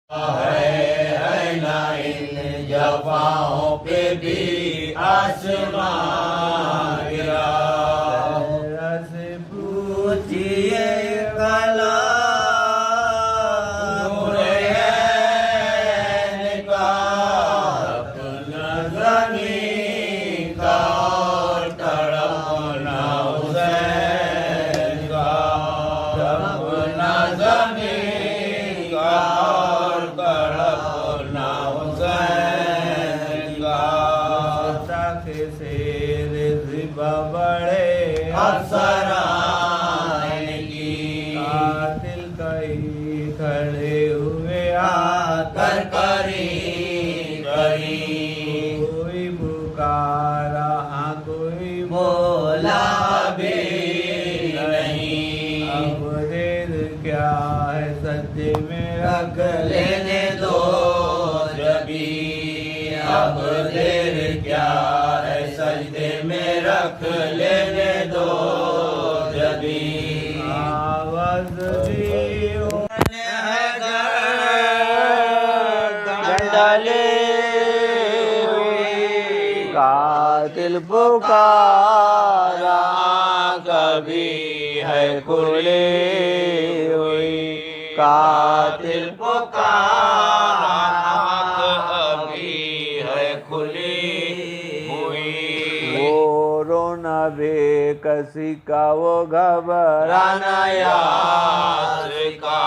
है ना इन जफाओं पे भी आसमां गिरा। रस पूछिए कला बड़े अफसरान की कातिल कई खड़े हुए आकर करी कोई पुकारा कोई बोला भी नहीं। अब देर क्या है सच्चे में रख लेने दो जबी। अब देर क्या है सजदे में रख लेने दो जबी। आवाज भी है डंडले कातिल पुकारा कभी है खुली हुई। कातिल पुकारा अभी है खुली हुई। वो रोना बेकसी का वो घबराना याद का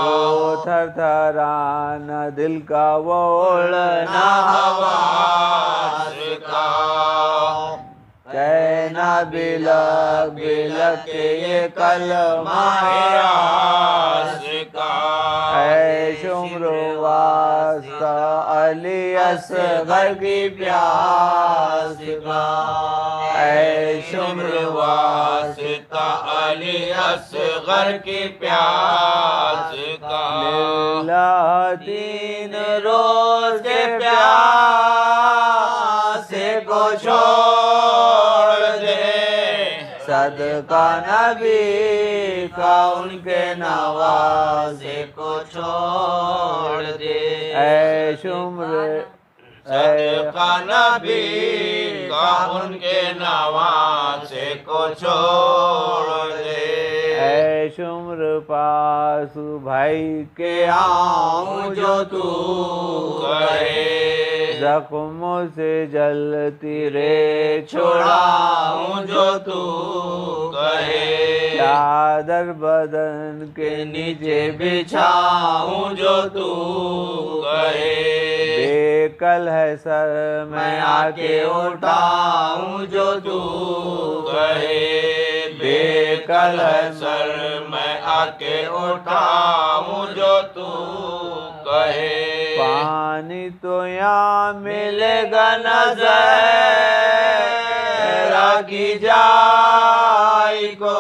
वो थरथराना दिल का वो उड़ना हवास का। कहना बिलक बिलक के ये कलमा यास का। है शुम्र वास्ता अली असगर की प्यास का। ऐ शुम्र वास्ता अली असगर की प्यास का। तीन रोज के प्यासे को छोड़ दे सदका नबी का उनके नवासे को छोड़ दे। ऐ शुम्र सदका नबी का उनके नवासे को छोड़ दे। ऐ शुम्र पासु भाई के आऊं जो तू कहे। जख्मों से जलती रे छुड़ाऊं जो तू कहे। चादर बदन के नीचे बिछाऊं जो तू कहे। बेकल है सर मैं आके उठाऊं जो तू कहे। बेकल है सर मैं आके उठाऊं जो तू कहे। पानी तो यहाँ मिलेगा नजरा की जाई को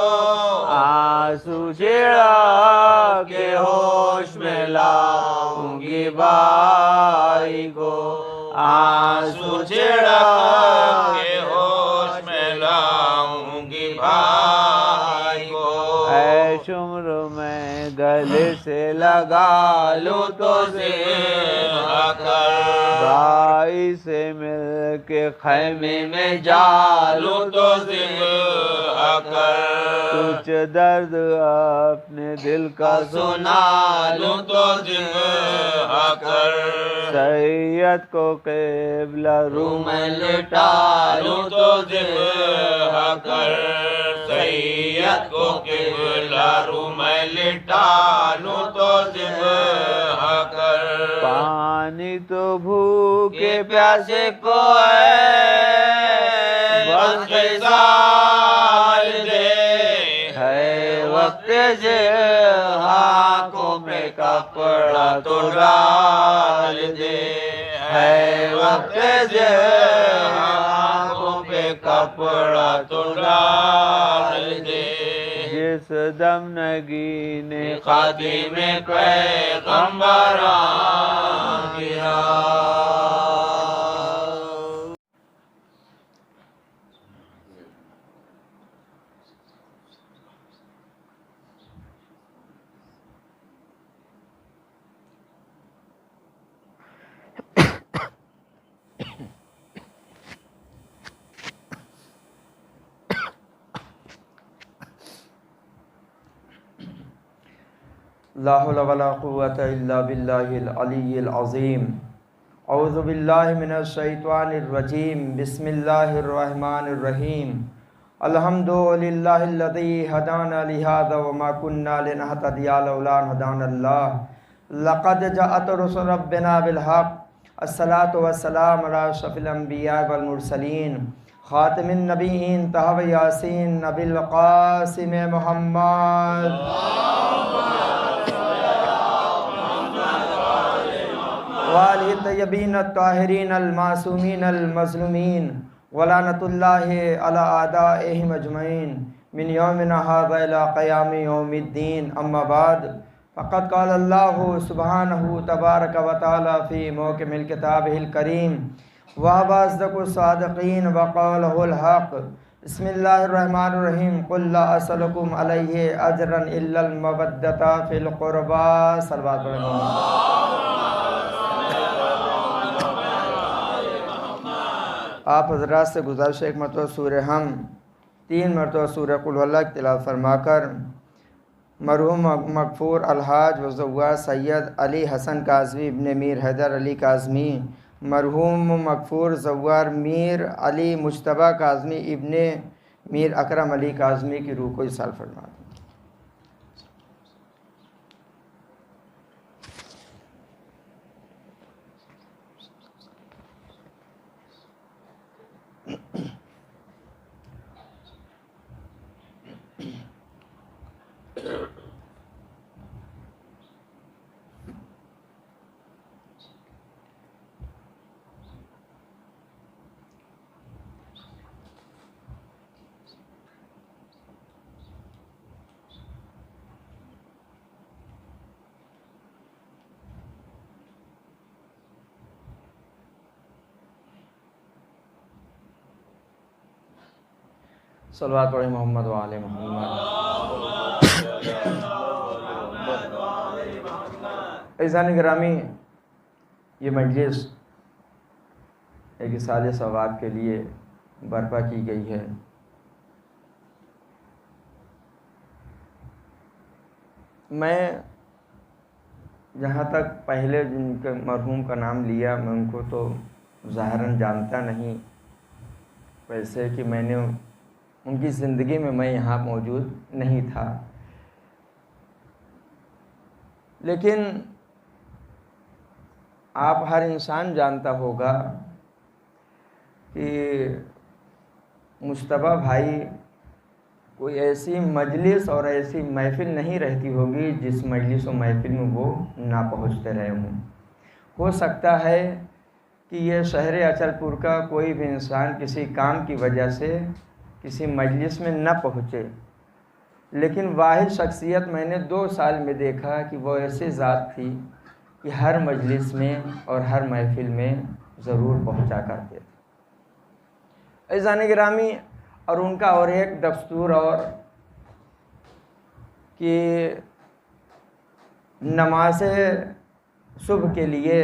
आंसू छिड़ा के होश में लाऊंगी बाई को आंसू छिड़ा के होश में लाऊंगी भाई को। ऐ शुम्र मैं गले से लगा लूं तो भाई से मिल के खैमे में जालूं तो कुछ दर्द अपने दिल का सुना लूं तो सैयद को केबला रूम में लिटा लूं तो सैयद को केबला रूम में लिटा लूं तो पानी तो भूखे प्यासे को वक्त साल दे है वक्त से आँखों में कपड़ा तो डाल दे है वक्त से आँखों पे कपड़ा तो डाल दे। जिस दम नगीने खादी में पैगंबरा गिरा। ला हौला वला कुव्वता इल्ला बिल्लाहिल अलिय्यिल अज़ीम। औज़ु बिल्लाहि मिनश शैतानिर रजीम। बिस्मिल्लाहिर रहमानिर रहीम। अल्हम्दुलिल्लाहिल्लज़ी हदाना लिहाज़ा व मा कुन्ना लिनहतदिया लौला अन हदानल्लाह। लक़द जाअत रुसुलु रब्बिना बिल हक़्क़। अस्सलातु वस्सलामु अला अशरफिल अंबिया वल मुरसलीन ख़ातिमिन नबिय्यीन तहव यासीन नबिल क़ासिम मुहम्मद। वालिहि तय्यबीन अत्ताहिरीन अल मासूमीन अल मज़लूमीन वलानतुल्लाहि अला आदाइहिम अजमईन मिन यौमिना हाज़ा इला क़यामि यौमिद्दीन। अम्मा बाद फ़क़द क़ाल अल्लाहु सुब्हानहु तबारक व तआला फ़ी मौकिमिल किताबिहिल करीम व हुवा अस्दक़ुस सादिक़ीन व क़ौलुहुल हक़्क़। बिस्मिल्लाहिर रहमानिर रहीम। क़ुल ला असअलुकुम अलैहि अजरन इल्लल मवद्दता फ़िल क़ुरबा। सल्लल्लाहु अलैहि वसल्लम। आप हज़रात से गुज़ारिश एक मरतबा सूरह हम 3 मरतबा सूरह कुल हुवल्लाह की तिलावत फरमाकर मरहूम मग़फ़ूर अलहाज व ज़व्वार सैयद अली हसन काज़मी इब्ने मीर हैदर अली काज़मी, मरहूम मग़फ़ूर ज़व्वार मीर अली मुज्तबा काज़मी इब्ने मीर अकरम अली काज़मी की रूह को इसाल फरमा। सल्लल्लाहु अलैहि मोहम्मद व आले मोहम्मद। इज़ान गिरामी, ये मजलिस एक इसाले सवाब के लिए बर्पा की गई है। मैं जहाँ तक पहले जिनके मरहूम का नाम लिया, मैं उनको तो ज़ाहिरन जानता नहीं, वैसे कि मैंने उनकी ज़िंदगी में मैं यहाँ मौजूद नहीं था, लेकिन आप हर इंसान जानता होगा कि मुश्तबा भाई कोई ऐसी मजलिस और ऐसी महफ़िल नहीं रहती होगी जिस मजलिस और महफ़िल में वो ना पहुँचते रहे हों। हो सकता है कि ये शहर अचलपुर का कोई भी इंसान किसी काम की वजह से किसी मजलिस में न पहुँचे, लेकिन वाहिद शख्सियत मैंने 2 साल में देखा कि वो ऐसी ज़ात थी कि हर मजलिस में और हर महफ़िल में ज़रूर पहुँचा करते थे। इज़ान गिरामी, और उनका और एक दस्तूर और कि नमाज़ सुबह के लिए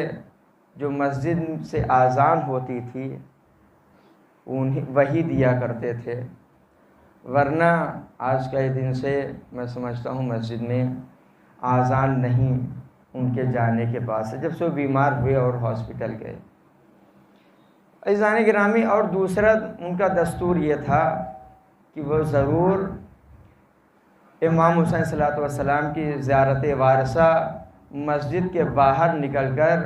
जो मस्जिद से आज़ान होती थी उन्हीं वही दिया करते थे, वरना आज के दिन से मैं समझता हूँ मस्जिद में आज़ान नहीं उनके जाने के बाद से, जब से वो बीमार हुए और हॉस्पिटल गए। इज़ान गिरामी, और दूसरा उनका दस्तूर ये था कि वो ज़रूर इमाम हुसैन सल्लल्लाहु अलैहि वसल्लम की ज़ियारत वारसा मस्जिद के बाहर निकलकर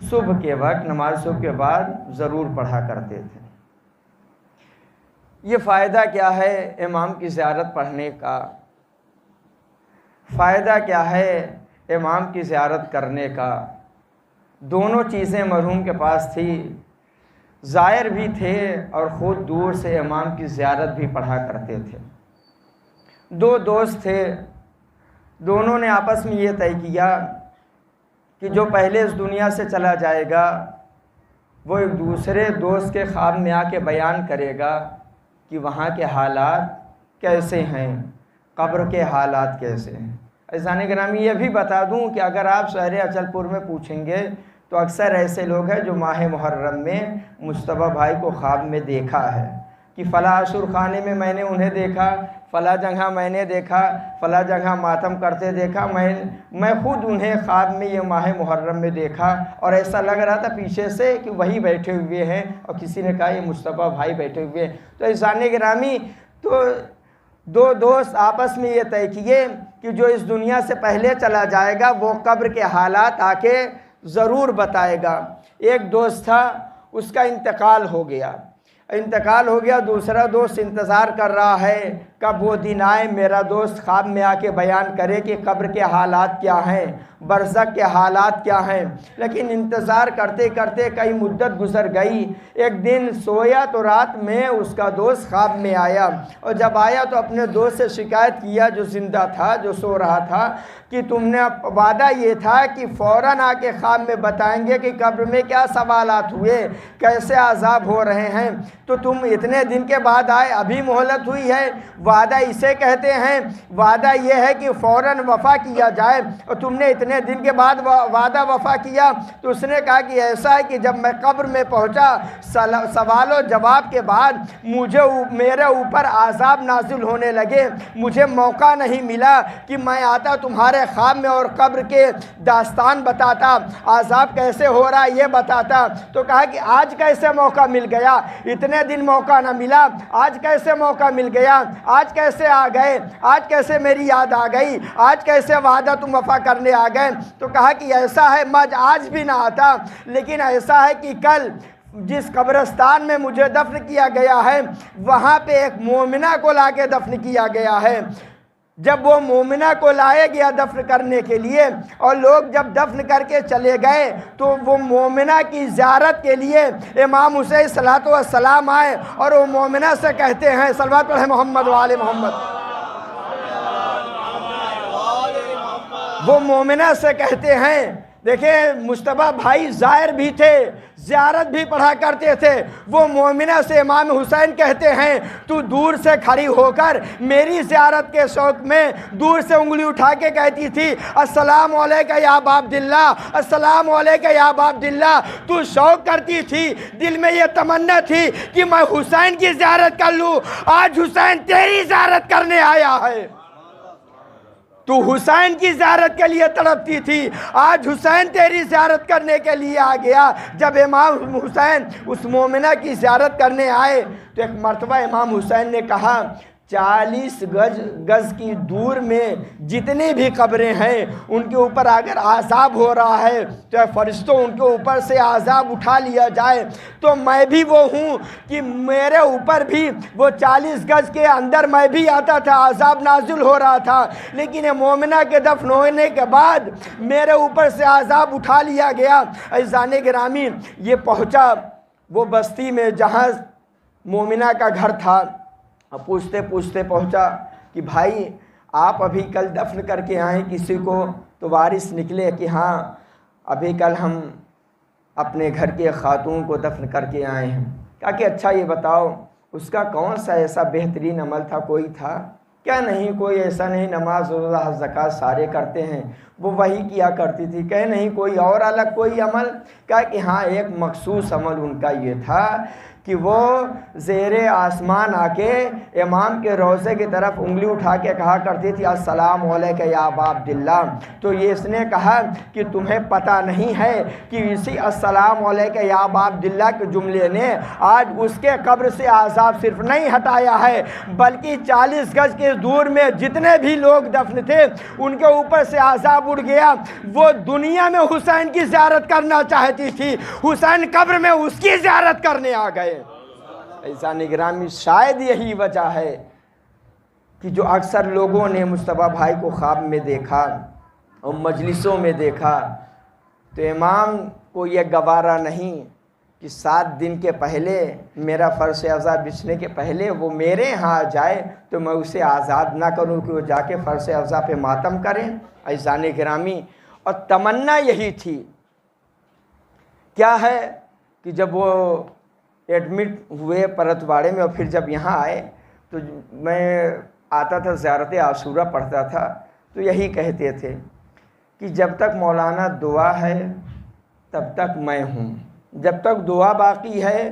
सुबह के वक्त नमाज सुबह के बाद ज़रूर पढ़ा करते थे। ये फ़ायदा क्या है इमाम की ज़ियारत पढ़ने का? फ़ायदा क्या है इमाम की ज़ियारत करने का? दोनों चीज़ें मरहूम के पास थी, ज़ायर भी थे और ख़ुद दूर से इमाम की ज़ियारत भी पढ़ा करते थे। 2 दोस्त थे, दोनों ने आपस में ये तय किया कि जो पहले इस दुनिया से चला जाएगा वो एक दूसरे दोस्त के ख्वाब में आके बयान करेगा कि वहाँ के हालात कैसे हैं, कब्र के हालात कैसे हैं। इज़ान गिरामी, ये भी बता दूं कि अगर आप शहर अचलपुर में पूछेंगे तो अक्सर ऐसे लोग हैं जो माह मुहर्रम में मुश्तबा भाई को ख्वाब में देखा है, कि फ़ला अशुर खाने में मैंने उन्हें देखा, फ़ला जगह मैंने देखा, फ़ला जगह मातम करते देखा, मैं खुद उन्हें ख्वाब में ये माह मुहर्रम में देखा और ऐसा लग रहा था पीछे से कि वही बैठे हुए हैं और किसी ने कहा ये मुस्तफ़ा भाई बैठे हुए हैं। तो ऐसान गिरामी, तो दो दोस्त आपस में ये तय किए कि जो इस दुनिया से पहले चला जाएगा वो कब्र के हालात आके ज़रूर बताएगा। एक दोस्त था, उसका इंतकाल हो गया, दूसरा दोस्त इंतज़ार कर रहा है कब वो दिन आए मेरा दोस्त ख्वाब में आके बयान करे कि कब्र के हालात क्या हैं, बरज़ख के हालात क्या हैं। लेकिन इंतज़ार करते करते कई मुद्दत गुज़र गई। एक दिन सोया तो रात में उसका दोस्त ख्वाब में आया और जब आया तो अपने दोस्त से शिकायत किया जो ज़िंदा था, जो सो रहा था, कि तुमने वादा ये था कि फ़ौरन आके ख्वाब में बताएंगे कि कब्र में क्या सवालात हुए, कैसे अज़ाब हो रहे हैं, तो तुम इतने दिन के बाद आए, अभी मोहलत हुई है। वादा इसे कहते हैं, वादा ये है कि फ़ौरन वफ़ा किया जाए और तुमने इतने दिन के बाद वादा वफ़ा किया। तो उसने कहा कि ऐसा है कि जब मैं कब्र में पहुंचा, सवाल और जवाब के बाद मेरे ऊपर आज़ाब नाजिल होने लगे, मुझे मौका नहीं मिला कि मैं आता तुम्हारे ख्वाब में और कब्र के दास्तान बताता, आज़ाब कैसे हो रहा है ये बताता। तो कहा कि आज कैसे मौका मिल गया, इतने दिन मौका ना मिला, आज कैसे मौका मिल गया, आज कैसे आ गए, आज कैसे मेरी याद आ गई, आज कैसे वादा तुम वफ़ा करने आ गए। तो कहा कि ऐसा है मैं आज भी ना आता, लेकिन ऐसा है कि कल जिस कब्रिस्तान में मुझे दफन किया गया है वहाँ पे एक मोमिना को लाके दफन किया गया है। जब वो मोमिना को लाया गया दफन करने के लिए और लोग जब दफन करके चले गए तो वो मोमिना की ज़ियारत के लिए इमाम हुसैन सलातो व सलाम आए और वो मोमिना से कहते हैं, सल्लल्लाहु अलैहि मोहम्मद वाले मोहम्मद, वो मोमिना से कहते हैं, देखिए मुस्तफ़ा भाई ज़ाहिर भी थे, ज़ियारत भी पढ़ा करते थे। वो मोमिना से इमाम हुसैन कहते हैं, तू दूर से खड़ी होकर मेरी ज़ियारत के शौक़ में दूर से उंगली उठा के कहती थी, अस्सलाम अलैका या अबा अब्दिल्ला, अस्सलाम अलैका या अबा अब्दिल्ला। तू शौक़ करती थी, दिल में ये तमन्ना थी कि मैं हुसैन की ज़ियारत कर लूँ। आज हुसैन तेरी ज़ियारत करने आया है। तू हुसैन की ज़ियारत के लिए तड़पती थी, आज हुसैन तेरी ज़ियारत करने के लिए आ गया। जब इमाम हुसैन उस मोमिना की ज़ियारत करने आए तो एक मर्तबा इमाम हुसैन ने कहा, 40 गज की दूर में जितनी भी कब्रें हैं उनके ऊपर अगर आज़ाब हो रहा है तो फरिश्तों उनके ऊपर से आज़ाब उठा लिया जाए, तो मैं भी वो हूँ कि मेरे ऊपर भी वो 40 गज के अंदर मैं भी आता था, आज़ाब नाजिल हो रहा था, लेकिन मोमिना के दफन होने के बाद मेरे ऊपर से आज़ाब उठा लिया गया। अज़ीज़ान गिरामी, ये पहुँचा वो बस्ती में जहाँ मोमिना का घर था। अब पूछते पूछते पहुंचा कि भाई आप अभी कल दफन करके आए किसी को, तो वारिस निकले कि हाँ अभी कल हम अपने घर के खातून को दफन करके आए हैं। कहा कि अच्छा ये बताओ उसका कौन सा ऐसा बेहतरीन अमल था, कोई था क्या? नहीं कोई ऐसा नहीं, नमाज रोज़ा हज ज़कात सारे करते हैं, वो वही किया करती थी। कहे नहीं कोई और अलग कोई अमल? कहा कि हाँ एक मखसूस अमल उनका ये था कि वो ज़ेरे आसमान आके इमाम के रोज़े की तरफ उंगली उठा के कहा करती थी, अस्सलाम अलैका या अबा अब्दिल्ला। तो ये इसने कहा कि तुम्हें पता नहीं है कि इसी अस्सलाम अलैका या अबा अब्दिल्ला के जुमले ने आज उसके कब्र से आज़ाब सिर्फ नहीं हटाया है, बल्कि 40 गज के दूर में जितने भी लोग दफन थे उनके ऊपर से आज़ाब उड़ गया। वो दुनिया में हुसैन की ज़ियारत करना चाहती थी, हुसैन कब्र में उसकी ज़ियारत करने आ गए। ऐसा निगरानी शायद यही वजह है कि जो अक्सर लोगों ने मुस्तफ़ा भाई को ख्वाब में देखा और मजलिसों में देखा, तो इमाम को यह गवारा नहीं कि 7 दिन के पहले मेरा फ़र्श अज़ा बिछने के पहले वो मेरे यहाँ आ जाए तो मैं उसे आज़ाद ना करूँ कि वो जाके फ़र्श अज़ा पे मातम करें। ऐसा निगरानी और तमन्ना यही थी। क्या है कि जब वो एडमिट हुए परतवाड़े में और फिर जब यहाँ आए तो मैं आता था ज़ियारत आशूरा पढ़ता था, तो यही कहते थे कि जब तक मौलाना दुआ है तब तक मैं हूँ, जब तक दुआ बाकी है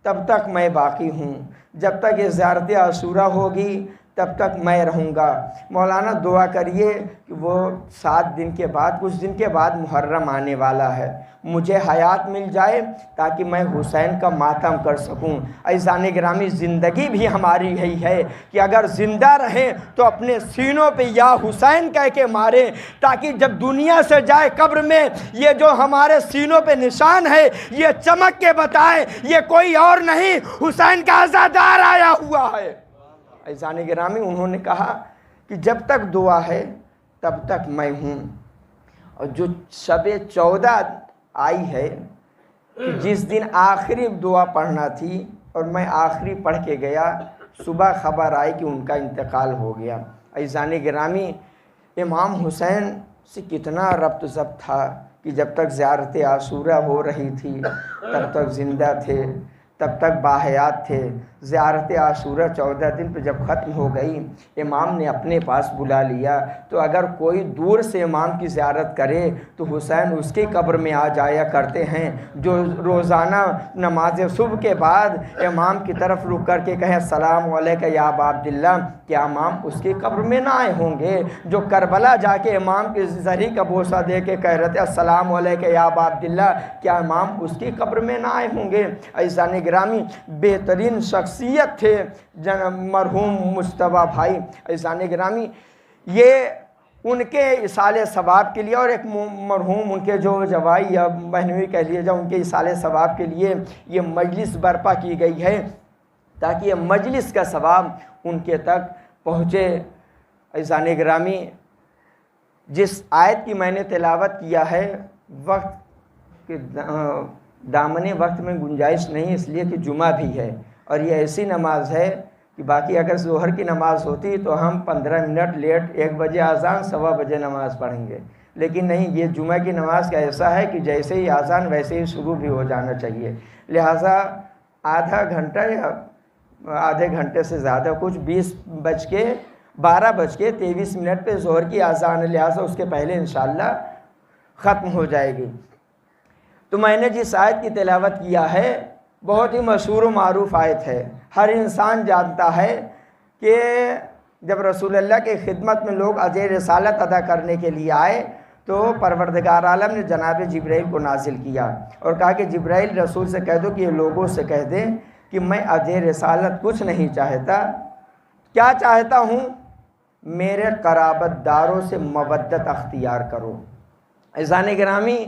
तब तक मैं बाकी हूँ, जब तक ये ज़ियारत आशूरा होगी तब तक मैं रहूँगा। मौलाना दुआ करिए कि वो 7 दिन के बाद, कुछ दिन के बाद मुहर्रम आने वाला है, मुझे हयात मिल जाए ताकि मैं हुसैन का मातम कर सकूं। ऐज़ान गिरामी, ज़िंदगी भी हमारी यही है कि अगर ज़िंदा रहें तो अपने सीनों पे या हुसैन कह के मारें, ताकि जब दुनिया से जाए कब्र में ये जो हमारे सीनों पे निशान है ये चमक के बताए ये कोई और नहीं, हुसैन का आज़ादार आया हुआ है। ऐज़ान गिरामी, उन्होंने कहा कि जब तक दुआ है तब तक मैं हूँ। और जो शब 14 आई है कि जिस दिन आखिरी दुआ पढ़ना थी और मैं आखिरी पढ़ के गया, सुबह ख़बर आई कि उनका इंतकाल हो गया। ऐज़ान गिरामी, इमाम हुसैन से कितना रब्त ज़ब्त था कि जब तक ज़ियारत आशूरा हो रही थी तब तक ज़िंदा थे, तब तक बाहयात थे। ज़ियारत आशूरा 14 दिन पर जब ख़त्म हो गई, इमाम ने अपने पास बुला लिया। तो अगर कोई दूर से इमाम की ज़ियारत करे तो हुसैन उसकी कब्र में आ जाया करते हैं। जो रोज़ाना नमाज सुबह के बाद इमाम की तरफ रुक कर के कहे अस्सलाम अलैका या अबा अब्दिल्ला, क्या इमाम उसकी कब्र में ना आए होंगे? जो करबला जाके इमाम की ज़री का बोसा दे के कह रहे थे अस्सलाम अलैका या अबा अब्दिल्ला, क्या इमाम उसकी कब्र में ना आए होंगे? ऐज़ान गिरामी, बेहतरीन शख्सियत थे मरहूम मुस्तफ़ा भाई। ऐज़ान गिरामी, ये उनके इसाले सवाब के लिए और एक मरहूम उनके जो जवाई या बहनोई कह लिए जाओ, उनके इसाले सवाब के लिए ये मजलिस बर्पा की गई है ताकि ये मजलिस का सवाब उनके तक पहुँचे। ऐज़ान गिरामी, जिस आयत की मैंने तिलावत किया है, वक्त के दामने वक्त में गुंजाइश नहीं, इसलिए कि जुमा भी है और ये ऐसी नमाज है कि बाकी अगर ज़ोहर की नमाज़ होती तो हम 15 मिनट लेट 1 बजे आज़ान 1:15 बजे नमाज़ पढ़ेंगे, लेकिन नहीं, ये जुमा की नमाज का ऐसा है कि जैसे ही आज़ान वैसे ही शुरू भी हो जाना चाहिए। लिहाजा आधा घंटा या आधे घंटे से ज़्यादा, कुछ 12:23 पे ज़ोहर की आज़ान है, लिहाजा उसके पहले इंशाअल्लाह ख़त्म हो जाएगी। तो मैंने जिस आयत की तिलावत किया है बहुत ही मशहूर व मारूफ़ आयत है। हर इंसान जानता है कि जब रसूलुल्लाह के खिदमत में लोग अजर रिसालत अदा करने के लिए आए तो परवरदिगार आलम ने जनाब जिब्राइल को नाजिल किया और कहा कि जिब्राइल, रसूल से कह दो कि ये लोगों से कह दें कि मैं अजर रिसालत कुछ नहीं चाहता, क्या चाहता हूँ, मेरे कराबतदारों से मवद्दत अख्तियार करो। ऐज़ान गिरामी,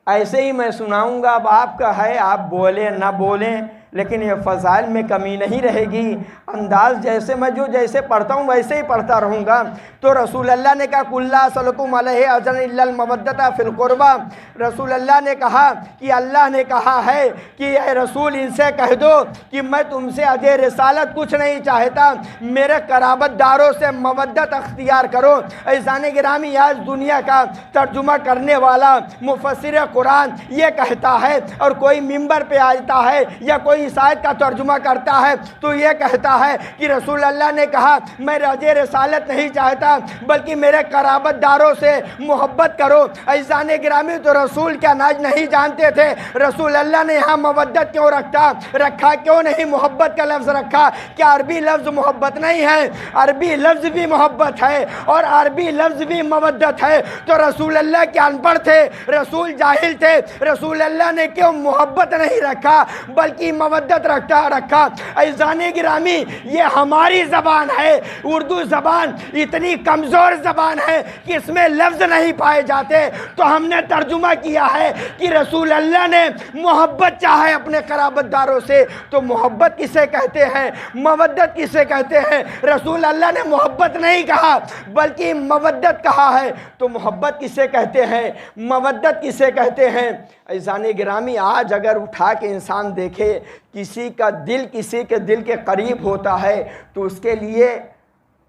ऐसे ही मैं सुनाऊंगा, अब आपका है, आप बोलें ना बोलें, लेकिन ये फ़ज़ाइल में कमी नहीं रहेगी। अंदाज़ जैसे मैं जो जैसे पढ़ता हूँ वैसे ही पढ़ता रहूँगा। तो रसूलुल्लाह ने कहा कुल्ला सलकुम अलैहि अजरन इल्लल मवद्दता फिल कुर्बा, रसूलुल्लाह ने कहा कि अल्लाह ने कहा है कि ए रसूल, इनसे कह दो कि मैं तुमसे अजर रिसालत कुछ नहीं चाहता, मेरे कराबतदारों से मवद्दत अख्तियार करो। ऐज़ान गिरामी, आज दुनिया का तर्जुमा करने वाला मुफस्सिर कुरान ये कहता है और कोई मिंबर पे आता है या कोई इस आयत का तर्जुमा करता है तो ये कहता है कि रसूल अल्लाह ने कहा मैं अजर रिसालत नहीं चाहता बल्कि मेरे कराबतदारों से मोहब्बत करो। ऐज़ान गिरामी, तो रसूल क्या नाज नहीं जानते थे? रसूल अल्लाह ने यहाँ मवद्दत क्यों रखा, क्यों नहीं मोहब्बत का लफ्ज़ रखा? क्या अरबी लफ्ज़ मोहब्बत नहीं है? अरबी लफ्ज़ भी मोहब्बत है और अरबी लफ्ज़ भी मवद्दत है। तो रसूल अल्लाह क्या अनपढ़ थे? रसूल जाहिल थे? रसूल अल्लाह ने क्यों मोहब्बत नहीं रखा बल्कि मवद्दत रखा? ऐज़ान गिरामी, ये हमारी ज़बान है, उर्दू ज़बान इतनी कमज़ोर ज़बान है कि इसमें लफ्ज़ नहीं पाए जाते, तो हमने तर्जुमा किया है कि रसूल अल्लाह ने मोहब्बत चाहे अपने कराबतदारों से। तो मोहब्बत किसे कहते हैं, मवद्दत किसे कहते हैं? रसूल अल्लाह ने मोहब्बत नहीं कहा बल्कि मवद्दत कहा है। तो मोहब्बत किसे कहते हैं, मवद्दत किसे कहते हैं? ऐज़ान गिरामी, आज अगर उठा के इंसान देखे किसी का दिल किसी के दिल के करीब होता है तो उसके लिए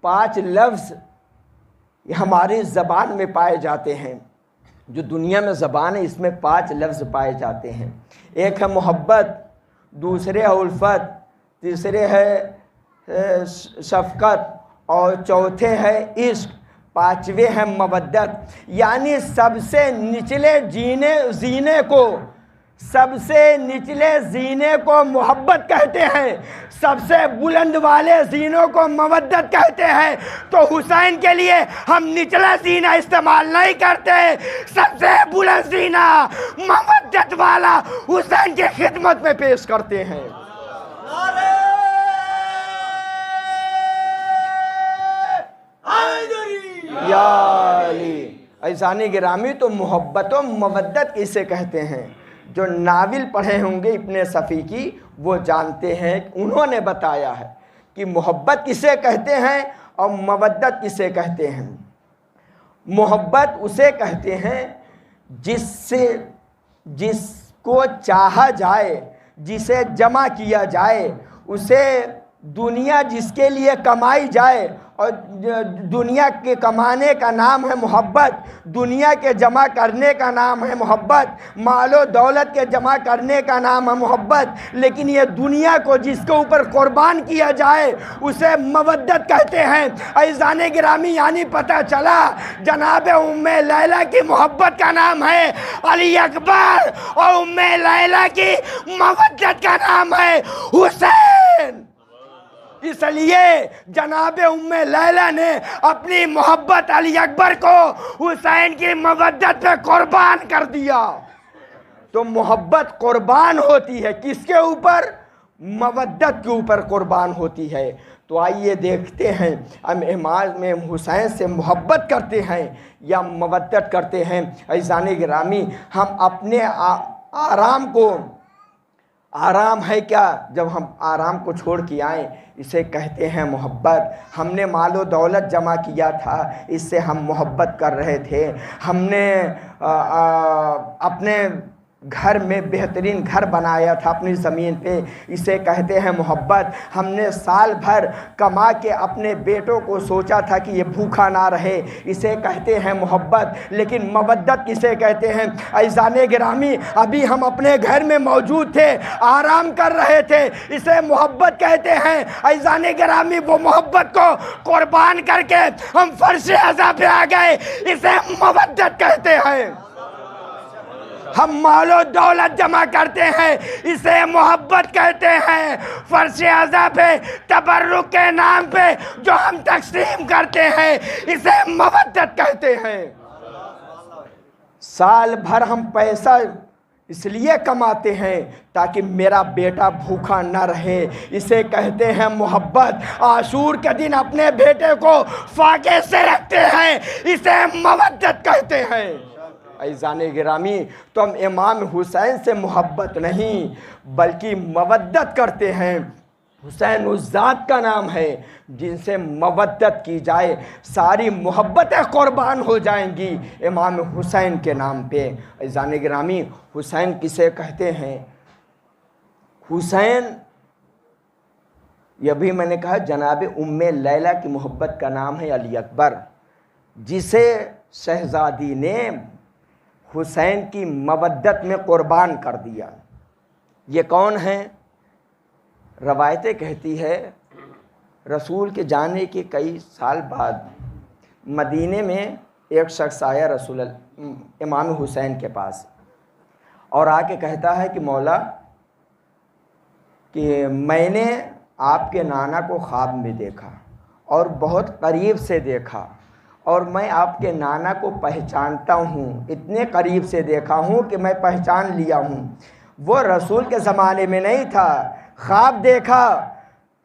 5 लफ्ज़ हमारी ज़बान में पाए जाते हैं। जो दुनिया में ज़बान है इसमें 5 लफ्ज़ पाए जाते हैं। एक है मोहब्बत, दूसरे है उल्फत, तीसरे है शफ़क़त और चौथे है इश्क, 5वें है मवद्दत। यानी सबसे निचले जीने को सबसे निचले जीने को मोहब्बत कहते हैं, सबसे बुलंद वाले जीनों को मवद्दत कहते हैं। तो हुसैन के लिए हम निचला जीना इस्तेमाल नहीं करते, सबसे बुलंद जीना मवद्दत वाला हुसैन की खिदमत में पेश करते हैं। या अली ऐसानी गिरामी। तो मोहब्बत व मवद्दत किसे कहते हैं? जो नाविल पढ़े होंगे इब्ने सफ़ी की वो जानते हैं, उन्होंने बताया है कि मोहब्बत किसे कहते हैं और मवद्दत किसे कहते हैं। मोहब्बत उसे कहते हैं जिसको चाहा जाए, जिसे जमा किया जाए, उसे दुनिया जिसके लिए कमाई जाए, और दुनिया के कमाने का नाम है मोहब्बत, दुनिया के जमा करने का नाम है मोहब्बत, मालो दौलत के जमा करने का नाम है मोहब्बत। लेकिन ये दुनिया को जिसके ऊपर कुर्बान किया जाए उसे मवद्दत कहते हैं। ऐज़ाने गिरामी यानी पता चला जनाब उम्मे लैला की मोहब्बत का नाम है अली अकबर और उम्मे लैला की मवद्दत का नाम है हुसैन। इसलिए जनाब उम्मे लैला ने अपनी मोहब्बत अली अकबर को हुसैन की मवद्दत पे कुर्बान कर दिया। तो मोहब्बत कुर्बान होती है किसके ऊपर? मवद्दत के ऊपर कुर्बान होती है। तो आइए देखते हैं हम इमाम में हुसैन से मोहब्बत करते हैं या मवद्दत करते हैं। ऐज़ाने गिरामी, हम अपने आराम को, आराम है क्या? जब हम आराम को छोड़ के आए इसे कहते हैं मोहब्बत। हमने मालो दौलत जमा किया था, इससे हम मोहब्बत कर रहे थे। हमने अपने घर में बेहतरीन घर बनाया था अपनी ज़मीन पे, इसे कहते हैं मोहब्बत। हमने साल भर कमा के अपने बेटों को सोचा था कि ये भूखा ना रहे, इसे कहते हैं मोहब्बत। लेकिन मवद्दत किसे कहते हैं? ऐज़ाने गिरामी, अभी हम अपने घर में मौजूद थे, आराम कर रहे थे, इसे मोहब्बत कहते हैं। ऐज़ाने गिरामी, वो मोहब्बत को कुर्बान करके हम फर्श अज़ा पे आ गए, इसे मवद्दत कहते हैं। हम मालो दौलत जमा करते हैं, इसे मोहब्बत कहते हैं। फर्श अज़ा पे तबर्रुक के नाम पे जो हम तक़सीम करते हैं, इसे मवद्दत कहते हैं। साल भर हम पैसा इसलिए कमाते हैं ताकि मेरा बेटा भूखा न रहे, इसे कहते हैं मोहब्बत। आशूर के दिन अपने बेटे को फाके से रखते हैं, इसे मवद्दत कहते हैं। ऐज़ाने गिरामी, तो हम इमाम हुसैन से मोहब्बत नहीं बल्कि मवद्दत करते हैं। हुसैन उस ज़ात का नाम है जिनसे मवद्दत की जाए, सारी मोहब्बतें कुर्बान हो जाएंगी इमाम हुसैन के नाम पे। ऐज़ाने गिरामी, हुसैन किसे कहते हैं? हुसैन, यह भी मैंने कहा जनाब उम्मे लैला की मोहब्बत का नाम है अली अकबर, जिसे शहज़ादी ने हुसैन की मवद्दत में कुर्बान कर दिया। ये कौन है? रवायतें कहती है रसूल के जाने के कई साल बाद मदीने में एक शख्स आया रसूल इमाम हुसैन के पास और आके कहता है कि मौला, कि मैंने आपके नाना को ख्वाब में देखा और बहुत करीब से देखा, और मैं आपके नाना को पहचानता हूँ, इतने करीब से देखा हूँ कि मैं पहचान लिया हूँ। वो रसूल के ज़माने में नहीं था, ख्वाब देखा,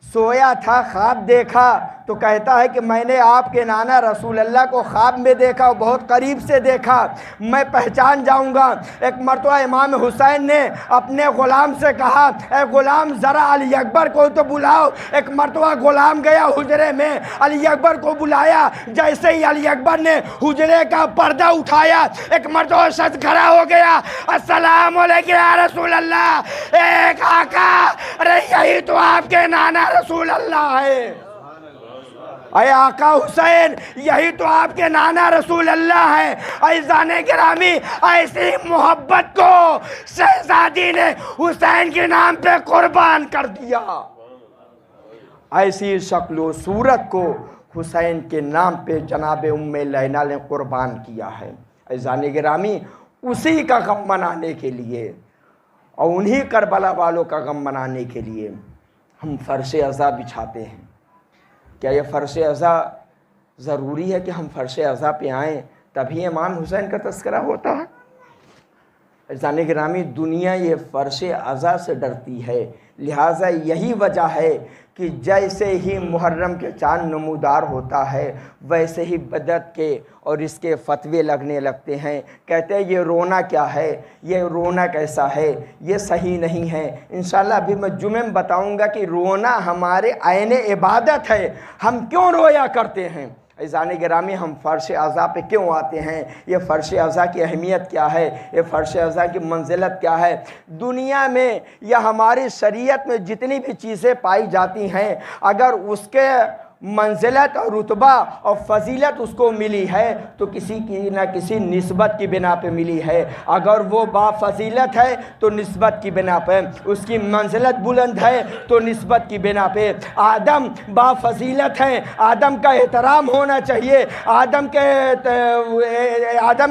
सोया था, ख्वाब देखा, तो कहता है कि मैंने आपके नाना रसूल अल्लाह को ख्वाब में देखा और बहुत करीब से देखा, मैं पहचान जाऊंगा। एक मरतबा इमाम हुसैन ने अपने ग़ुलाम से कहा, ए ग़ुलाम ज़रा अली अकबर को तो बुलाओ। एक मरतबा ग़ुलाम गया हुजरे में, अली अकबर को बुलाया। जैसे ही अली अकबर ने हुजरे का पर्दा उठाया, एक मरतबा शख्स खड़ा हो गया, अस्सलाम वालेकुम या रसूल अल्लाह। एक आका, अरे यही तो आपके नाना रसूल अल्लाह है। अरे आका हुसैन, यही तो आपके नाना रसूल अल्लाह है। ऐज़ाने गिरामी, ऐसी मोहब्बत को शहज़ादी ने हुसैन के नाम पे कुर्बान कर दिया। ऐसी शक्ल सूरत को हुसैन के नाम पे जनाब उम्मे लैला ने कुर्बान किया है। ऐज़ाने गिरामी, उसी का गम मनाने के लिए और उन्हीं करबला वालों का गम मनाने के लिए हम फर्श अज़ा बिछाते हैं। क्या ये फर्श अज़ा ज़रूरी है कि हम फर्श अज़ा पे आएँ तभी इमाम हुसैन का तज़किरा होता है? जाने गिरामी, दुनिया ये फर्श अज़ा से डरती है, लिहाजा यही वजह है कि जैसे ही मुहर्रम के चांद नमूदार होता है वैसे ही बदअत के और इसके फतवे लगने लगते हैं। कहते हैं ये रोना क्या है, ये रोना कैसा है, ये सही नहीं है। इंशाल्लाह अभी मैं जुमे में बताऊंगा कि रोना हमारे आईने इबादत है, हम क्यों रोया करते हैं। ऐज़ान गिरामी, हम फ़र्श अज़ा पे क्यों आते हैं, ये फ़र्श अज़ा की अहमियत क्या है, ये फ़र्श अज़ा की मंजिलत क्या है। दुनिया में या हमारी शरीयत में जितनी भी चीज़ें पाई जाती हैं, अगर उसके मंजिलत और रुतबा और फजीलत उसको मिली है तो किसी की ना किसी निस्बत की बिना पे मिली है। अगर वो बाफजीलत है तो निस्बत की बिना पे, उसकी मंजिलत बुलंद है तो निस्बत की बिना पे। आदम बाफजीलत हैं, आदम का एहतराम होना चाहिए, आदम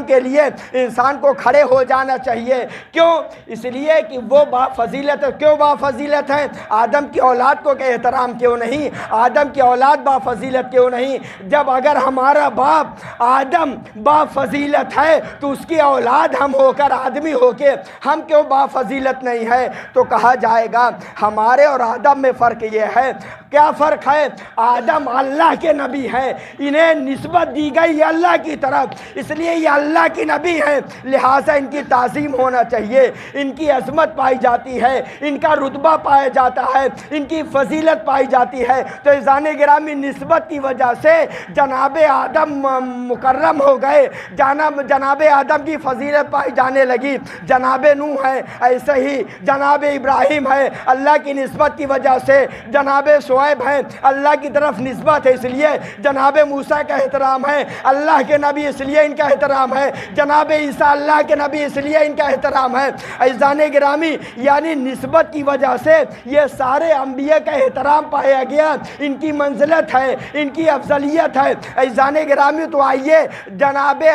के लिए इंसान को खड़े हो जाना चाहिए। क्यों? इसलिए कि वो बाफजीलत है। क्यों बाफजीलत हैं? आदम की औलाद को एहतराम क्यों नहीं, आदम की औलाद बाफजीलत क्यों नहीं। जब अगर हमारा बाप आदम बाफजीलत है तो उसकी औलाद हम होकर, आदमी होके हम क्यों बाफजीलत नहीं है। तो कहा जाएगा हमारे और आदम में फ़र्क ये है। क्या फ़र्क है? आदम अल्लाह के नबी हैं, इन्हें निस्बत दी गई अल्लाह की तरफ, इसलिए ये अल्लाह की नबी हैं, लिहाजा इनकी ताज़ीम होना चाहिए, इनकी अज़मत पाई जाती है, इनका रुतबा पाया जाता है, इनकी फजीलत पाई जाती है। तो इज़ान गिरामी निस्बत की वजह से जनाबे आदम मुकर्रम हो गए, जनाबे आदम की फजीलत पाई जाने लगी। जनाबे नूह है, ऐसे ही जनाबे इब्राहिम है, अल्लाह की निस्बत की वजह से जनाबे शुएब हैं, अल्लाह की तरफ निस्बत है, इसलिए जनाबे मूसा का एहतराम है, अल्लाह के नबी इसलिए इनका एहतराम है, जनाबे ईसा अल्लाह के नबी इसलिए इनका एहतराम है। ऐज़ान गिरामी, यानी निस्बत की वजह से ये सारे अंबिया का एहतराम पाया गया, इनकी मंजिलत है, इनकी अफजलियत है। ऐज़ान गिरामी, तो आइए जनाबे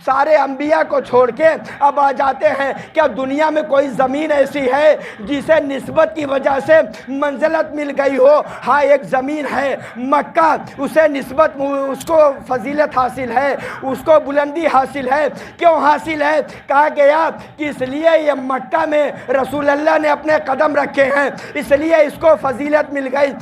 सारे अंबिया को छोड़ के अब आ जाते हैं, क्या दुनिया में कोई ज़मीन ऐसी है जिसे निस्बत की वजह से मंजिलत मिल गई हो? हाँ, एक ज़मीन है मक्का, उसे निस्बत, उसको फजीलत हासिल है, उसको बुलंदी हासिल है। क्यों हासिल है? कहा गया कि इसलिए ये मक्का में रसूल अल्लाह ने अपने कदम रखे हैं, इसलिए इसको फजीलत मिल गई।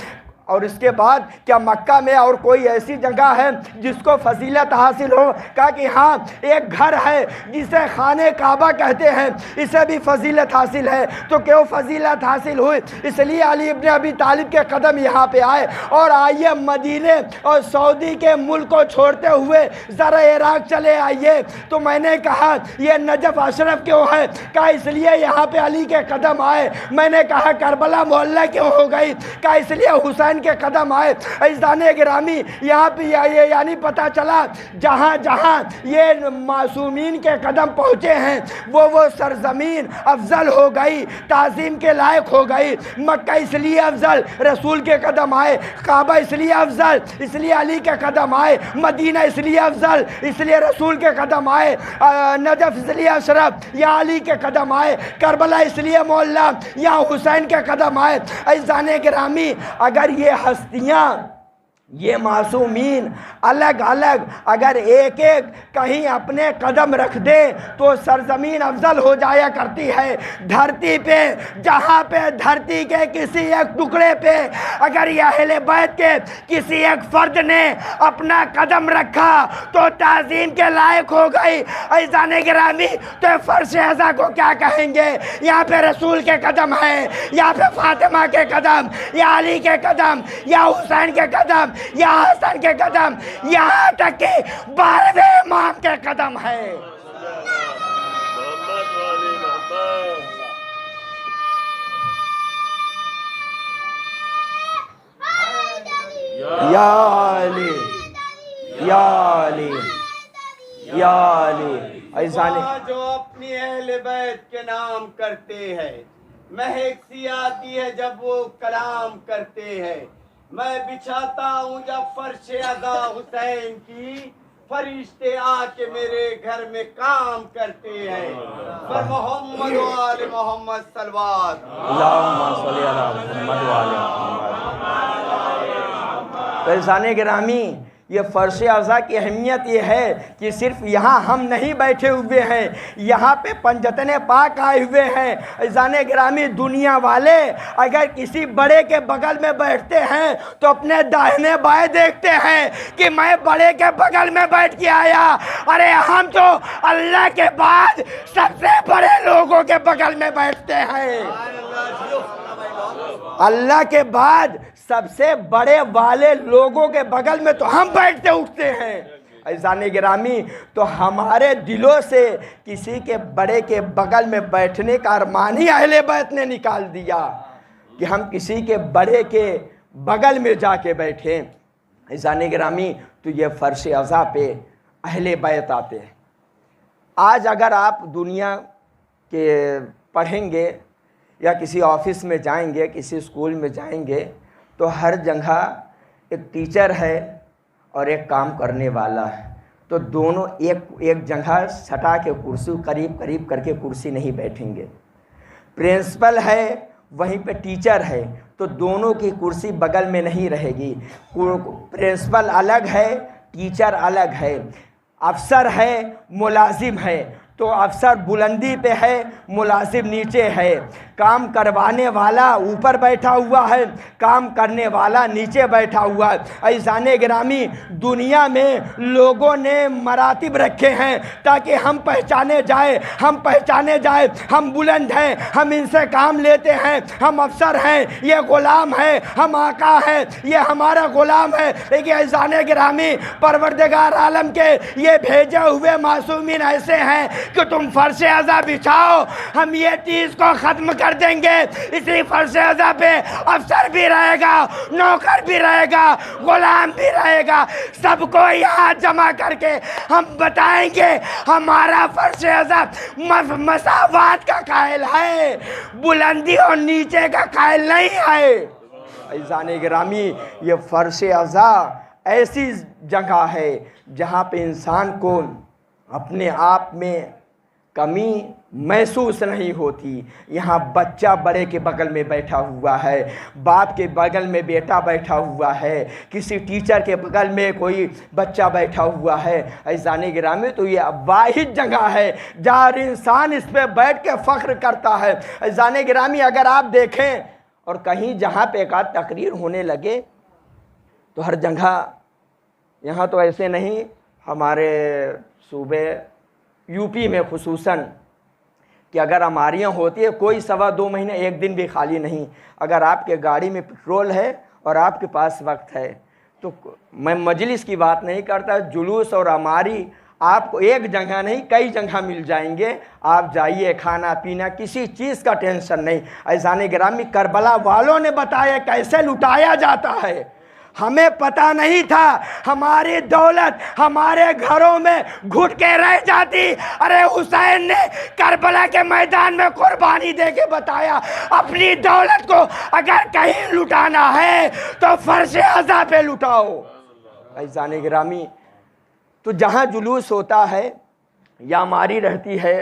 और इसके बाद क्या मक्का में और कोई ऐसी जगह है जिसको फजीलत हासिल हो? कहा कि हाँ, एक घर है जिसे खाने काबा कहते हैं, इसे भी फजीलत हासिल है। तो क्यों फजीलत हासिल हुई? इसलिए अली इब्न अबी तालिब के कदम यहाँ पे आए। और आइए मदीने और सऊदी के मुल्क को छोड़ते हुए ज़रा इराक़ चले आइए। तो मैंने कहा ये नजफ़ अशरफ क्यों है? कहा इसलिए यहाँ पे अली के कदम आए। मैंने कहा करबला मोहल्ला क्यों हो गई? कहा इसलिए हुसैन के कदम आए। ऐज़ान गिरामी, यहाँ पे यानी पता चला जहाँ जहाँ ये मासूमीन के कदम पहुँचे हैं वो सरजमीन अफजल हो गई, ताज़ीम के लायक हो गई। मक्का इसलिए अफजल, रसूल के कदम आए। काबा इसलिए अफजल, इसलिए अली के कदम आए। मदीना इसलिए अफजल, इसलिए रसूल के कदम आए। नजफ इसलिए अशरफ, यहाँ अली के कदम आए। करबला इसलिए मोहल्ला, यहाँ हुसैन के कदम आए। ऐज़ान गिरामी, अगर ये हस्तियाँ, ये मासूमीन अलग अलग अगर एक एक कहीं अपने कदम रख दे तो सरजमीन अफजल हो जाया करती है। धरती पे, जहाँ पे धरती के किसी एक टुकड़े पे अगर ये अहले बैत के किसी एक फर्द ने अपना कदम रखा तो ताज़ीम के लायक हो गई। ऐज़ान गिरामी, तो फर्श अज़ा को क्या कहेंगे? यहाँ पे रसूल के कदम है, यहाँ पे फातिमा के कदम, या अली के कदम, या हुसैन के कदम, या हसन के कदम, यहाँ तक कि 12वें इमाम के कदम है। या अली, या अली, या अली। ऐसा जो अपनी अहले बैत के नाम करते हैं, महक सी आती है जब वो कलाम करते हैं। मैं बिछाता हूँ जब फर्श अज़ा हुसैन की, फरिश्ते आके मेरे घर में काम करते हैं। पर मोहम्मद वाले मोहम्मद सलवात अल्लाहुम्मा सल्ली अला मुहम्मद व आले मुहम्मद। तो इंसान गिरामी, ये फर्श अज़ा की अहमियत ये है कि सिर्फ यहाँ हम नहीं बैठे हुए हैं, यहाँ पे पंजतने पाक आए हुए हैं। इंसान गिरामी, दुनिया वाले अगर किसी बड़े के बगल में बैठते हैं तो अपने दाहिने बाएं देखते हैं कि मैं बड़े के बगल में बैठ के आया। अरे हम तो अल्लाह के बाद सबसे बड़े लोगों के बगल में बैठते हैं। अल्लाह के बाद सबसे बड़े वाले लोगों के बगल में तो हम बैठते उठते हैं। ऐज़ान गिरामी, तो हमारे दिलों से किसी के बड़े के बगल में बैठने का अरमान ही अहले बैत ने निकाल दिया कि हम किसी के बड़े के बगल में जाके बैठें। ऐज़ान गिरामी, तो ये फर्श अज़ा पे अहले बैत आते हैं। आज अगर आप दुनिया के पढ़ेंगे या किसी ऑफिस में जाएंगे, किसी स्कूल में जाएंगे, तो हर जगह एक टीचर है और एक काम करने वाला है। तो दोनों एक जगह सटा के कुर्सी करीब करीब करके कुर्सी नहीं बैठेंगे। प्रिंसिपल है, वहीं पे टीचर है, तो दोनों की कुर्सी बगल में नहीं रहेगी। प्रिंसिपल अलग है, टीचर अलग है। अफसर है, मुलाजिम है, तो अफसर बुलंदी पे है, मुलाजिम नीचे है। काम करवाने वाला ऊपर बैठा हुआ है, काम करने वाला नीचे बैठा हुआ है। ऐज़ान गिरामी, दुनिया में लोगों ने मरातिब रखे हैं ताकि हम पहचाने जाए हम बुलंद हैं, हम इनसे काम लेते हैं, हम अफसर हैं, ये ग़ुलाम है, हम आका हैं, ये हमारा ग़ुलाम है। लेकिन ऐज़ान गिरामी, परवरदिगार आलम के ये भेजे हुए मासूमीन ऐसे हैं कि तुम फर्श अज़ा बिछाओ, हम ये चीज़ को ख़त्म कर देंगे। इसी फर्श अज़ा पे अफसर भी रहेगा, नौकर भी रहेगा, गुलाम भी रहेगा, सबको यहाँ जमा करके हम बताएंगे हमारा फर्श अज़ा मसावात का कायल है, बुलंदी और नीचे का कायल नहीं है। ऐज़ान गिरामी, ये फर्श अज़ा ऐसी जगह है जहाँ पे इंसान को अपने आप में कमी महसूस नहीं होती। यहाँ बच्चा बड़े के बगल में बैठा हुआ है, बाप के बगल में बेटा बैठा हुआ है, किसी टीचर के बगल में कोई बच्चा बैठा हुआ है। ऐज़ान गिरामी, तो ये वाहिद जगह है जहाँ इंसान इस पर बैठ के फ़ख्र करता है। ऐज़ान गिरामी, अगर आप देखें और कहीं जहाँ पे एक आध तकरीर होने लगे तो हर जगह, यहाँ तो ऐसे नहीं, हमारे सूबे यूपी में खुसूसन कि अगर अमारियाँ होती है, कोई 1.25 महीने एक दिन भी खाली नहीं। अगर आपके गाड़ी में पेट्रोल है और आपके पास वक्त है, तो मैं मजलिस की बात नहीं करता, जुलूस और अमारी आपको एक जगह नहीं कई जगह मिल जाएंगे। आप जाइए, खाना पीना किसी चीज़ का टेंशन नहीं। ऐज़ान गिरामी, करबला वालों ने बताया कैसे लुटाया जाता है, हमें पता नहीं था। हमारी दौलत हमारे घरों में घुट के रह जाती। अरे हुसैन ने करबला के मैदान में कुर्बानी दे के बताया, अपनी दौलत को अगर कहीं लुटाना है तो फर्श अज़ा पे लुटाओ। ऐज़ान गिरामी, तो जहाँ जुलूस होता है या मारी रहती है,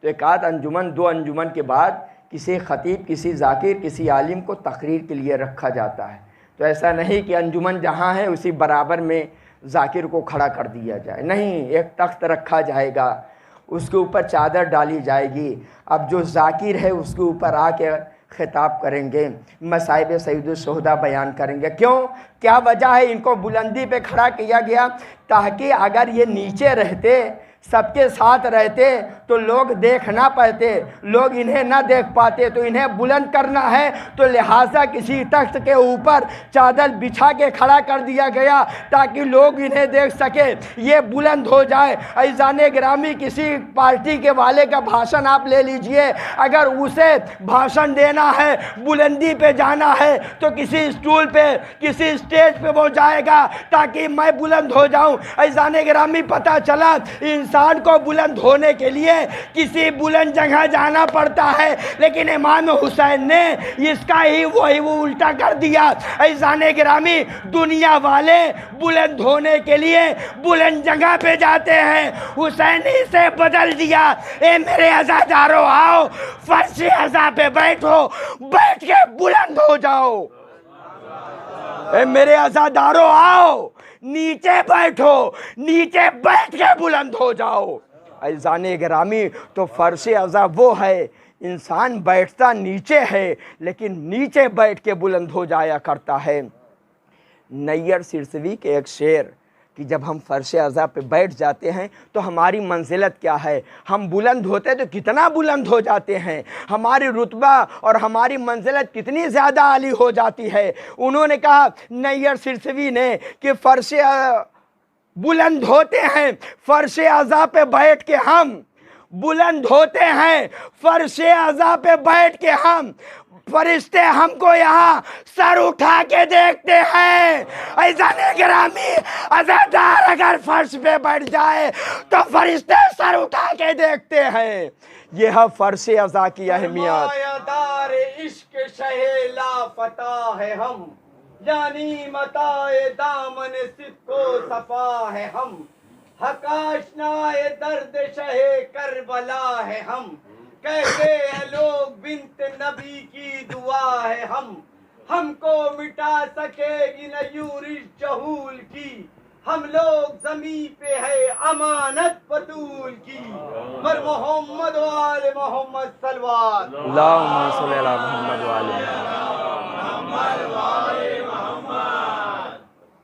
तो एक आध अंजुमन, 2 अंजुमन के बाद किसी ख़तीब, किसी ज़ाकिर, किसी आलिम को तकरीर के लिए रखा जाता है। तो ऐसा नहीं कि अंजुमन जहाँ है उसी बराबर में ज़ाकिर को खड़ा कर दिया जाए, नहीं, एक तख्त रखा जाएगा, उसके ऊपर चादर डाली जाएगी। अब जो ज़ाकिर है उसके ऊपर आके खिताब करेंगे, मसाइब सैयदुल शुहदा बयान करेंगे। क्यों, क्या वजह है इनको बुलंदी पे खड़ा किया गया? ताकि अगर ये नीचे रहते, सबके साथ रहते, तो लोग देख ना पाते, लोग इन्हें ना देख पाते। तो इन्हें बुलंद करना है, तो लिहाजा किसी तख्त के ऊपर चादर बिछा के खड़ा कर दिया गया ताकि लोग इन्हें देख सके, ये बुलंद हो जाए। ऐज़ान गिरामी, किसी पार्टी के वाले का भाषण आप ले लीजिए, अगर उसे भाषण देना है, बुलंदी पे जाना है, तो किसी स्टूल पे, किसी स्टेज पे वो जाएगा ताकि मैं बुलंद हो जाऊं। ऐज़ान गिरामी, पता चला इंसान इंसान को बुलंद होने के लिए किसी बुलंद जगह जाना पड़ता है, लेकिन इमाम हुसैन ने इसका ही वही वो उल्टा कर दिया। ऐसाने गिरामी, दुनिया वाले बुलंद होने के लिए बुलंद जगह पे जाते हैं, हुसैन ने इसे बदल दिया। ए मेरे अज़ादारों, आओ फर्श अज़ा पे बैठो, बैठ के बुलंद हो जाओ। ए मेरे अज़ादारों, आओ नीचे बैठो, नीचे बैठ के बुलंद हो जाओ। ऐज़ाने गिरामी, तो फर्श अज़ा वो है, इंसान बैठता नीचे है लेकिन नीचे बैठ के बुलंद हो जाया करता है। नैयर सिरसवी के एक शेर कि जब हम फर्श अज़ा पे बैठ जाते हैं तो हमारी मंजिलत क्या है, हम बुलंद होते तो कितना बुलंद हो जाते हैं, हमारी रुतबा और हमारी मंजिलत कितनी ज़्यादा आली हो जाती है। उन्होंने कहा, नैयर सिरसवी ने, कि फर्श बुलंद होते हैं फर्श अज़ा पे बैठ के, हम बुलंद होते हैं फर्श अज़ा पे बैठ के, हम फरिश्ते हमको यहाँ सर उठा के देखते हैं। ऐज़ाने गिरामी, अज़ादार अगर फर्श पे बैठ जाए तो फरिश्ते सर उठा के देखते हैं। यह है फर्श अज़ा की अहमियत। दार इश्क शहे लापता है हम, यानी मताए दामन सिद्को सफा है हम, हकाशनाए दर्द शहे करबला है हम, कहते हैं लोग बिन्त नबी की दुआ है हम, हमको मिटा सकेगी न यूरिश जहूल की, हम लोग जमी पे है अमानत बतूल की, मर मोहम्मद वाले मोहम्मद सलवात, अल्लाहुम्मा सल्ली अला मुहम्मद वाले।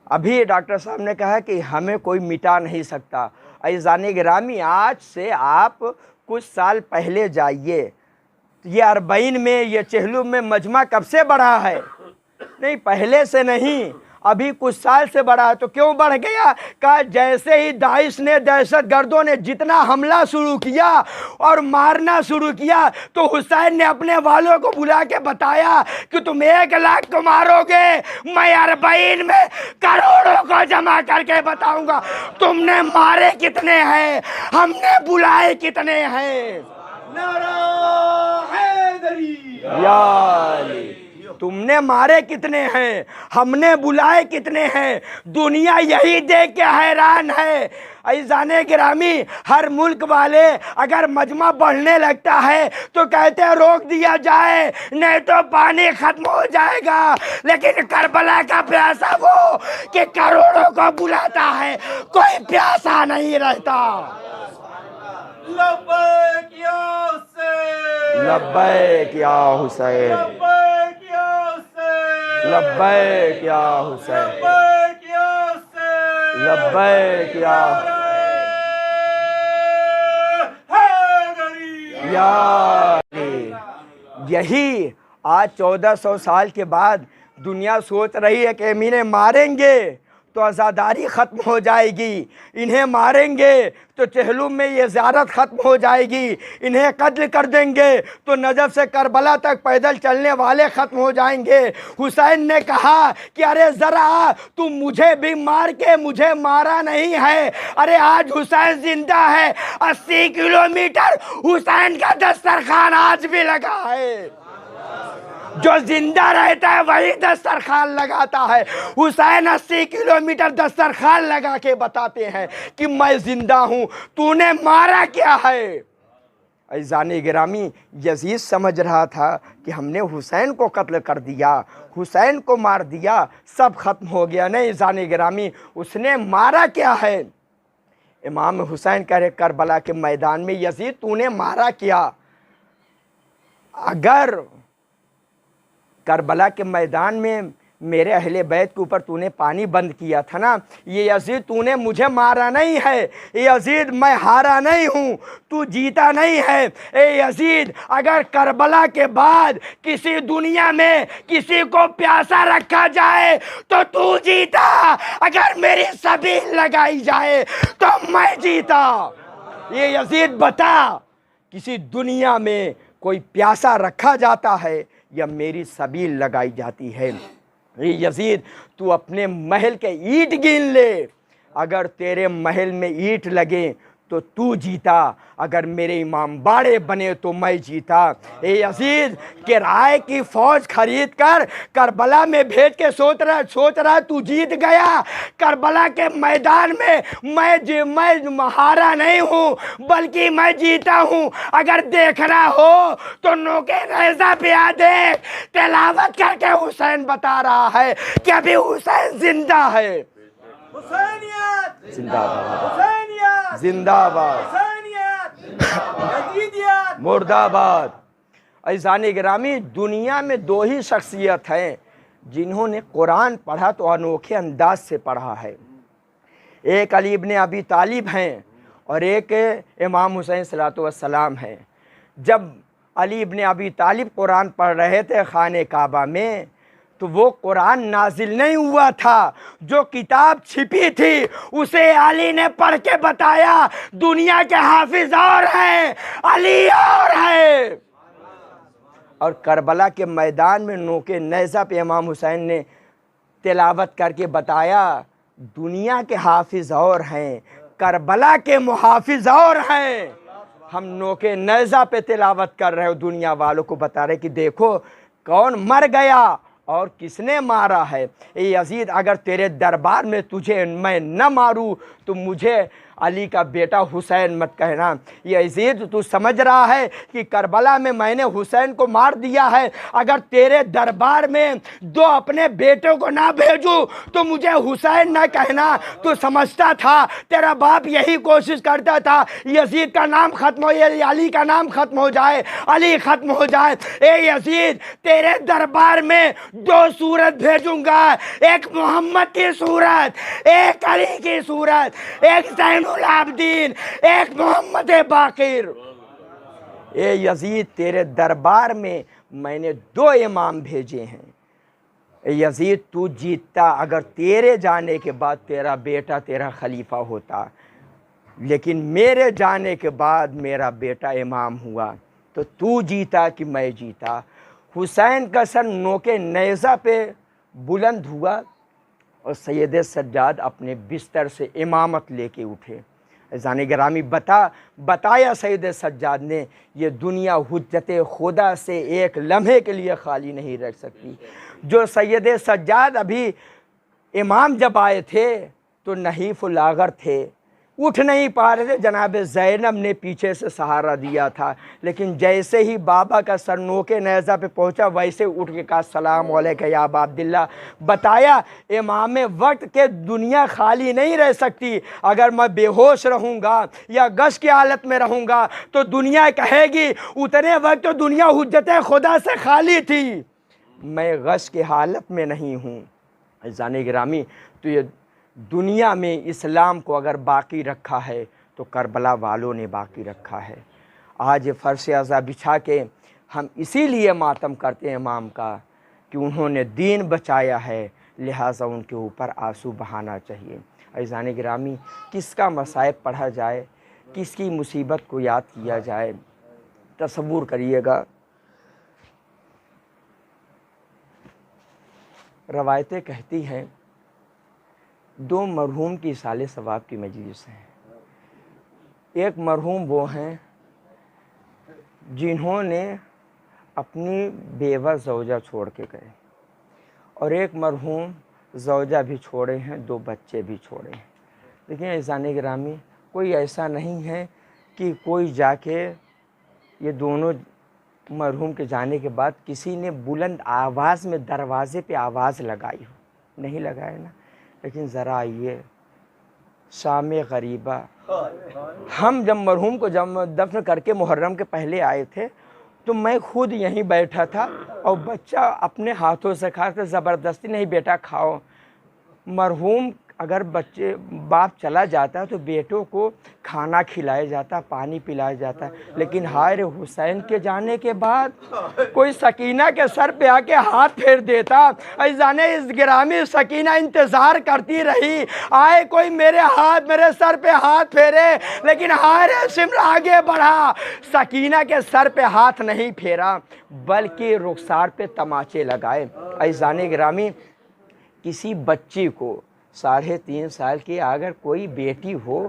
अभी डॉक्टर साहब ने कहा कि हमें कोई मिटा नहीं सकता। ऐज़ाने गिरामी, आज से आप कुछ साल पहले जाइए, ये अरबईन में, ये चेहलुम में मजमा कब से बढ़ा है? नहीं, पहले से नहीं, अभी कुछ साल से बढ़ा है। तो क्यों बढ़ गया? कहा जैसे ही दाइश ने, दहशत गर्दों ने जितना हमला शुरू किया और मारना शुरू किया, तो हुसैन ने अपने वालों को बुला के बताया कि तुम 1 लाख को मारोगे, मैं अरबईन में करोड़ों को जमा करके बताऊंगा तुमने मारे कितने हैं, हमने बुलाए कितने हैं। नारा हैदरी, या अली, तुमने मारे कितने हैं, हमने बुलाए कितने हैं। दुनिया यही देख के हैरान है। ऐज़ाने गिरामी, हर मुल्क वाले अगर मजमा बढ़ने लगता है तो कहते हैं रोक दिया जाए, नहीं तो पानी खत्म हो जाएगा। लेकिन करबला का प्यासा वो कि करोड़ों को बुलाता है, कोई प्यासा नहीं रहता। लब्बैक या हुसैन, लब्बैक या हुसैन, लब्बैक या हुसैन, लब्बैक या हुसैन, लब्बैक या हुसैन, लब्बैक या हैदरी, या अली। यही आज 1400 साल के बाद दुनिया सोच रही है कि इन्हें मारेंगे तो आज़ादारी ख़त्म हो जाएगी, इन्हें मारेंगे तो चेहलुम में ये ज़ियारत ख़त्म हो जाएगी, इन्हें कत्ल कर देंगे तो नजफ़ से करबला तक पैदल चलने वाले ख़त्म हो जाएंगे। हुसैन ने कहा कि अरे ज़रा तुम मुझे भी मार के मुझे मारा नहीं है। अरे आज हुसैन ज़िंदा है, 80 किलोमीटर हुसैन का दस्तरखान आज भी लगा है। जो जिंदा रहता है वही दस्तरखान लगाता है। हुसैन 80 किलोमीटर दस्तरखान लगा के बताते हैं कि मैं जिंदा हूं, तूने मारा क्या है। ऐज़ाने गिरामी, यजीद समझ रहा था कि हमने हुसैन को कत्ल कर दिया, हुसैन को मार दिया, सब खत्म हो गया। नहीं ऐज़ाने गिरामी, उसने मारा क्या है। इमाम हुसैन कह रहे करबला के मैदान में, यजीद तूने मारा क्या। अगर करबला के मैदान में मेरे अहले बैत के ऊपर तूने पानी बंद किया था ना, ये यजीद तूने मुझे मारा नहीं है। ये यजीद मैं हारा नहीं हूँ, तू जीता नहीं है। ए यजीद, अगर करबला के बाद किसी दुनिया में किसी को प्यासा रखा जाए तो तू जीता, अगर मेरी सबील लगाई जाए तो मैं जीता। ये यजीद बता, किसी दुनिया में कोई प्यासा रखा जाता है या मेरी सबील लगाई जाती है। यजीद, तू अपने महल के ईंट गिन ले, अगर तेरे महल में ईंट लगे तो तू जीता, अगर मेरे इमाम बाड़े बने तो मैं जीता। ए यजीद के राय की फौज खरीद कर करबला में भेज के सोच रहा तू जीत गया। करबला के मैदान में मैं हारा नहीं हूँ बल्कि मैं जीता हूँ। अगर देखना हो तो नोके नेज़ा पे आ देख, तिलावत करके हुसैन बता रहा है कि अभी हुसैन जिंदा है। हुसैनियत जिंदाबाद, हुसैनियत जिंदाबाद, हुसैनियत यजीदियत मुर्दाबाद। अज़ीज़ान गिरामी, दुनिया में दो ही शख्सियत हैं जिन्होंने कुरान पढ़ा तो अनोखे अंदाज से पढ़ा है। एक अली इब्ने अबी तालिब हैं और एक इमाम हुसैन सलातो वस्सलाम हैं। जब अली इब्ने अबी तालिब कुरान पढ़ रहे थे खाने काबा में, तो वो कुरान नाजिल नहीं हुआ था। जो किताब छिपी थी उसे अली ने पढ़ के बताया, दुनिया के हाफिज और हैं, अली और है। और करबला के मैदान में नोके नेज़ा पे इमाम हुसैन ने तिलावत करके बताया, दुनिया के हाफिज और हैं, करबला के मुहाफिज और हैं। हम नोके नेज़ा पे तिलावत कर रहे हो, दुनिया वालों को बता रहे कि देखो कौन मर गया और किसने मारा है। ए यजीद, अगर तेरे दरबार में तुझे मैं न मारूं तो मुझे अली का बेटा हुसैन मत कहना। ये यजीद, तू समझ रहा है कि करबला में मैंने हुसैन को मार दिया है। अगर तेरे दरबार में दो अपने बेटों को ना भेजूं तो मुझे हुसैन ना कहना। तू समझता था, तेरा बाप यही कोशिश करता था, यजीद का नाम खत्म हो जाए, अली का नाम खत्म हो जाए, अली खत्म हो जाए। ए यजीद, तेरे दरबार में दो सूरत भेजूंगा, एक मोहम्मद की सूरत, एक अली की सूरत, एक ज़ैनुल आबदीन, एक मोहम्मद बाकिर। ए यजीद, तेरे दरबार में मैंने दो इमाम भेजे हैं। ए यजीद, तू जीतता अगर तेरे जाने के बाद तेरा बेटा तेरा खलीफा होता, लेकिन मेरे जाने के बाद मेरा बेटा इमाम हुआ। तो तू जीता कि मैं जीता। हुसैन का सर नोके नेज़ा पे बुलंद हुआ और सैयद सज्जाद अपने बिस्तर से इमामत लेके उठे। ज़ाने गिरामी, बताया सैयद सज्जाद ने, ये दुनिया हुज्जत खुदा से एक लम्हे के लिए खाली नहीं रह सकती। जो सैयद सज्जाद अभी इमाम जब आए थे तो नहीफ़ुल आगर थे, उठ नहीं पा रहे थे। जनाब ज़ैनब ने पीछे से सहारा दिया था, लेकिन जैसे ही बाबा का सर नोके नेज़ा पे पहुंचा वैसे उठ के कहा, सलाम अलैका या अबा अब्दुल्लाह। बताया, इमाम वक्त के दुनिया खाली नहीं रह सकती। अगर मैं बेहोश रहूँगा या गश की हालत में रहूँगा तो दुनिया कहेगी उतने वक्त तो दुनिया हुज्जत खुदा से खाली थी, मैं गश की हालत में नहीं हूँ। जाने गिरामी, तो ये दुनिया में इस्लाम को अगर बाकी रखा है तो करबला वालों ने बाकी रखा है। आज फ़र्श अज़ा बिछा के हम इसीलिए मातम करते हैं इमाम का कि उन्होंने दीन बचाया है, लिहाजा उनके ऊपर आंसू बहाना चाहिए। अज़ान गिरामी, किसका मसाइब पढ़ा जाए, किसकी मुसीबत को याद किया जाए, तसव्वुर करिएगा। रवायतें कहती हैं दो मरहूम की साले सवाब की मजलिस है। एक मरहूम वो हैं जिन्होंने अपनी बेवा ज़ौजा छोड़ के गए, और एक मरहूम ज़ौजा भी छोड़े हैं, दो बच्चे भी छोड़े हैं। लेकिन ऐज़ान गिरामी, कोई ऐसा नहीं है कि कोई जाके ये दोनों मरहूम के जाने के बाद किसी ने बुलंद आवाज़ में दरवाज़े पे आवाज़ लगाई हो, नहीं लगाया ना। लेकिन ज़रा आइए, शाम गरीबा, हम जब मरहूम को जब दफन करके मुहर्रम के पहले आए थे तो मैं खुद यहीं बैठा था और बच्चा अपने हाथों से खा था, ज़बरदस्ती नहीं बेटा खाओ। मरहूम अगर बच्चे बाप चला जाता तो बेटों को खाना खिलाया जाता, पानी पिलाया जाता, लेकिन हाय रे हुसैन के जाने के बाद कोई सकीना के सर पे आके हाथ फेर देता। ऐज़ाने इस गिरामी, सकीना इंतज़ार करती रही, आए कोई मेरे सर पे हाथ फेरे, लेकिन हाय रे सिमर आगे बढ़ा, सकीना के सर पे हाथ नहीं फेरा बल्कि रुखसार पे तमाचे लगाए। ऐज़ाने गिरामी, किसी बच्ची को 3.5 साल की अगर कोई बेटी हो,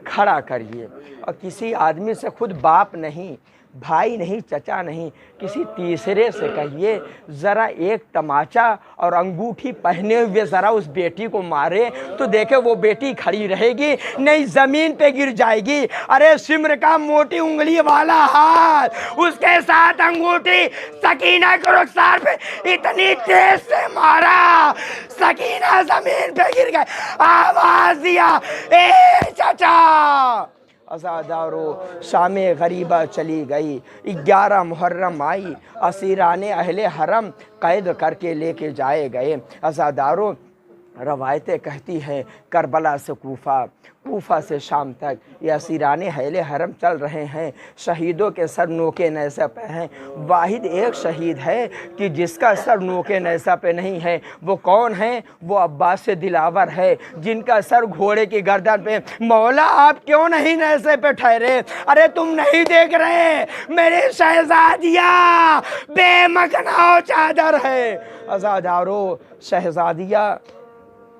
खड़ा करिए। और किसी आदमी से, खुद बाप नहीं, भाई नहीं, चचा नहीं, किसी तीसरे से कहिए ज़रा एक तमाचा और अंगूठी पहने हुए ज़रा उस बेटी को मारे तो देखे वो बेटी खड़ी रहेगी, नहीं ज़मीन पे गिर जाएगी। अरे सिमर का मोटी उंगली वाला हाथ, उसके साथ अंगूठी सकीना के रुखसार पे इतनी तेज से मारा, सकीना ज़मीन पे गिर गई। आवाज़ दिया, ए चाचा। अज़ादारो शामे गरीबा चली गई, 11 मुहर्रम आई, असीराने अहले हरम कैद करके लेके जाए गए। अज़ादारो रवायतें कहती हैं करबला से कूफा, कूफा से शाम तक ये असीराने अहले हरम चल रहे हैं। शहीदों के सर नोके नैसा पे हैं। वाहिद एक शहीद है कि जिसका सर नोके नैसा पे नहीं है। वो कौन है? वो अब्बास दिलावर है, जिनका सर घोड़े की गर्दन पे। मौला आप क्यों नहीं नैसे पे ठहरे? अरे तुम नहीं देख रहे मेरे शहजादिया बेमकनाओ चादर है। अज़ादारो शहजादिया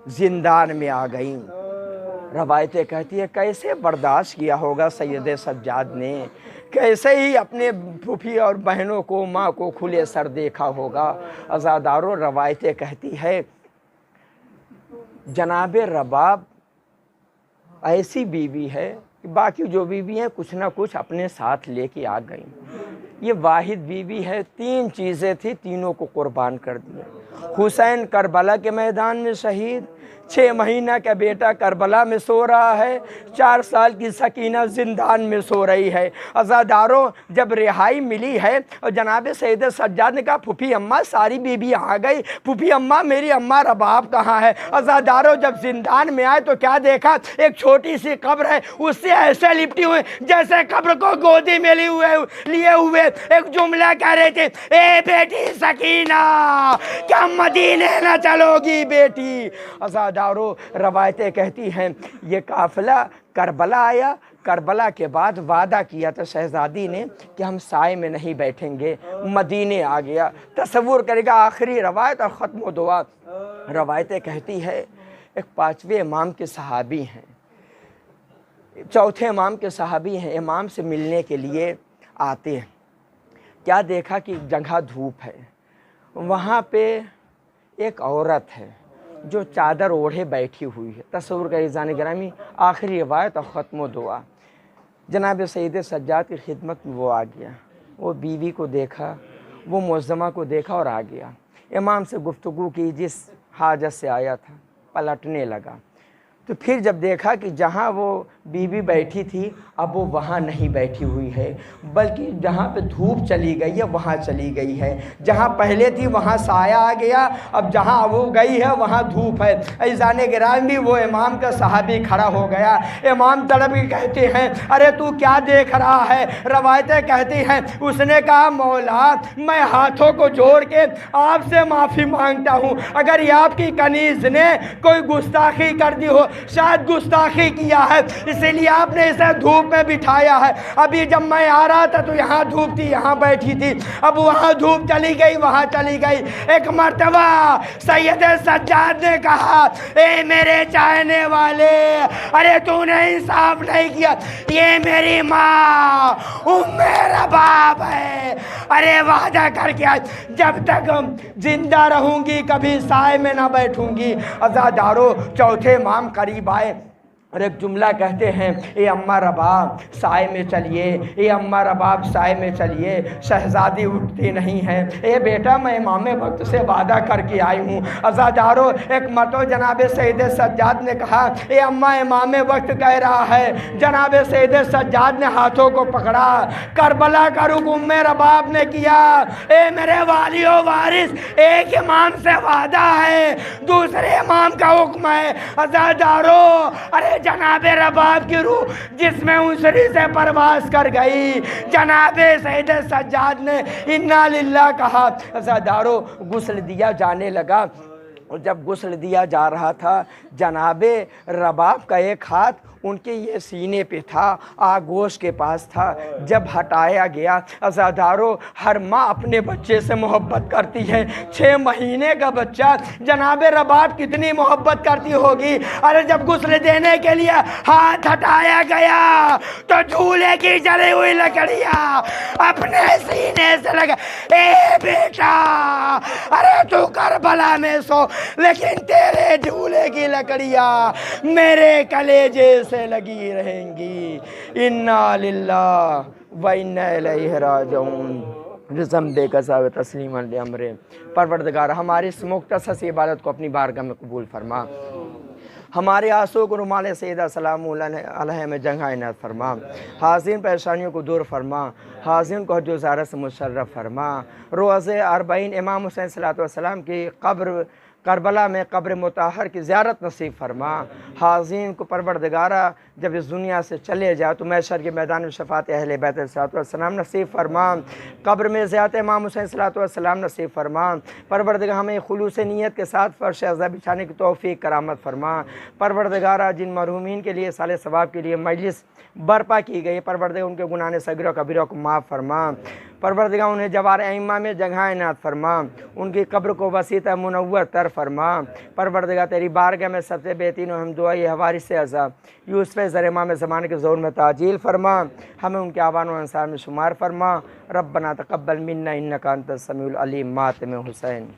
जिंदान में आ गई। रवायतें कहती है कैसे बर्दाश्त किया होगा सैयद सज्जाद ने, कैसे ही अपने फूफी और बहनों को, माँ को खुले सर देखा होगा। अज़ादारों रवायतें कहती है जनाब रबाब ऐसी बीवी है कि बाकी जो बीवी हैं कुछ ना कुछ अपने साथ लेके आ गई। ये वाहिद बीवी है, 3 चीज़ें थी, तीनों को कुर्बान कर दिया। हुसैन करबला के मैदान में शहीद, 6 महीना का बेटा करबला में सो रहा है, 4 साल की सकीना जिंदान में सो रही है। अज़ादारों जब रिहाई मिली है और जनाब सैयद सज्जाद ने कहा फूफी अम्मा सारी बीबी आ गई, फूफी अम्मा मेरी अम्मा रबाब कहाँ है? अज़ादारों जब जिंदान में आए तो क्या देखा? एक छोटी सी कब्र है, उससे ऐसे लिपटी हुई जैसे कब्र को गोदी में लिए हुए एक जुमला कह रहे थे, ए बेटी सकीना क्या मदीने न चलोगी बेटी? अज़ादारों रवायतें कहती हैं ये काफ़िला करबला आया, करबला के बाद वादा किया था शहजादी ने कि हम साए में नहीं बैठेंगे, मदीने आ गया। तसव्वुर करेगा आखिरी रवायत और ख़त्म दुआ। रवायतें कहती है एक 5वें इमाम के सहाबी हैं, 4थे इमाम के सहाबी हैं, इमाम से मिलने के लिए आते हैं। क्या देखा कि जगह धूप है, वहाँ पे एक औरत है जो चादर ओढ़े बैठी हुई है। तस्वुर का ईज़ान गिरामी आखिरी रिवायत और ख़त्म दुआ। जनाब सैयद सज्जाद की खिदमत में वो आ गया, वो बीवी को देखा, वो मुअज़्ज़मा को देखा और आ गया। इमाम से गुफ्तगू की, जिस हाजत से आया था, पलटने लगा। तो फिर जब देखा कि जहाँ वो बीवी बैठी थी अब वो वहाँ नहीं बैठी हुई है, बल्कि जहाँ पे धूप चली गई है वहाँ चली गई है। जहाँ पहले थी वहाँ साया आ गया, अब जहाँ वो गई है वहाँ धूप है। ऐज़ान गिरामी वो इमाम का सहाबी खड़ा हो गया। इमाम तड़प के कहते हैं अरे तू क्या देख रहा है? रवायतें कहती हैं उसने कहा मौला मैं हाथों को जोड़ के आपसे माफ़ी मांगता हूँ, अगर ये आपकी कनीज़ ने कोई गुस्ताखी कर दी हो, शायद गुस्ताखी किया है इसीलिए आपने इसे धूप में बिठाया है। अभी जब मैं आ रहा था तो यहाँ धूप थी, यहाँ बैठी थी, अब वहाँ धूप चली गई, वहाँ चली गई। एक मर्तबा सैयद सज्जाद ने कहा ए मेरे चाहने वाले, अरे तूने इंसाफ नहीं किया, ये मेरी माँ मेरा बाप है, अरे वादा करके आज जब तक जिंदा रहूंगी कभी साए में ना बैठूंगी। अज़ादारों 4थे इमाम करीब आए और एक जुमला कहते हैं ए अम्मा रबाब साए में चलिए, ए अम्मा रबाब साए में चलिए। शहजादी उठती नहीं है। ए बेटा मैं इमाम वक्त से वादा करके आई हूँ। अज़ादारों एक मर्तबा जनाब सैयद सज्जाद ने कहा ए अम्मा इमाम वक्त कह रहा है। जनाब सैयद सज्जाद ने हाथों को पकड़ा, करबला का रुख उम्मे रबाब ने किया। ए मेरे वालियो वारिस, एक इमाम से वादा है, दूसरे इमाम का हुक्म है। अज़ादारों अरे जनाबे रबाब की रूह जिसमें उसरी से परवास कर गई। जनाबे सैयद सज्जाद ने इन्ना लिल्लाह कहा। अज़ादारों गुस्ल दिया जाने लगा। और जब गुस्ल दिया जा रहा था, जनाबे रबाब का एक हाथ उनके ये सीने पे था, आगोश के पास था। जब हटाया गया, अज़ादारों, हर माँ अपने बच्चे से मोहब्बत करती है। 6 महीने का बच्चा, जनाबे रबाब कितनी मोहब्बत करती होगी। अरे जब गुस्ल देने के लिए हाथ हटाया गया तो झूले की जली हुई लकड़ियाँ अपने सीने से लगा। ए बेटा, अरे तू करबला में सो, लेकिन तेरे झूले की लकड़ियाँ मेरे कलेजे से लगी रहेंगी। इन्ना लिल्लाह व इन्ना इलैहि राजिऊन। रिज़म बेकसा व तस्लीमन लिअम्रे। परवरदिगार, हमारी इस मुक़द्दस इबादत को अपनी बारगाह में कबूल फरमा। हमारे आंसू को रुमाल सैयदा सलाम अलैहि में जगह इनायत फरमा। हाज़िन परेशानियों को दूर फरमा। हाज़िन को हज ज़ियारत से मुशर्रफ फरमा। रोज़े अरबईन इमाम हुसैन सल्लल्लाहु अलैहि वसल्लम की कब्र करबला में कब्र मुताहर की ज़ियारत नसीब फरमा। हाज़िन को परवरदिगारा जब इस दुनिया से चले जाओ तो मैशर के मैदान में शफ़ात अहले बैत सलाम नसीब फरमा। कब्र में ज़ियारत इमाम हुसैन सलाम नसीब फरमा। परवरदिगार, हमें खुलूस नीयत के साथ फ़र्श अज़ा बिछाने की तौफ़ीक़ करामत फरमा। परवरदिगारा, जिन मरहूमीन के लिए साले सवाब के लिए मजलिस बर्पा की गई, परवरदिगार उनके गुनाह सगीरा कबीरा को माफ़ फरमा। परवरदिगार, उन्हें जवार अइम्मा में जगह इनायत फरमा। उनकी कब्र को वसीत मुनव्वर तर फरमा। परवरदिगार, तेरी बारगाह में सबसे बेहतरीन हम दुआ ये हवारी से अज़ा यूसुफ़ ज़रमा में ज़माने के ज़ोर में ताजील फरमा। हमें उनके आवान व अंसार में शुमार फरमा। रब्बना तक़ब्बल मिन्ना इन्नका अंतस समीउल अलीम। मातम हुसैन।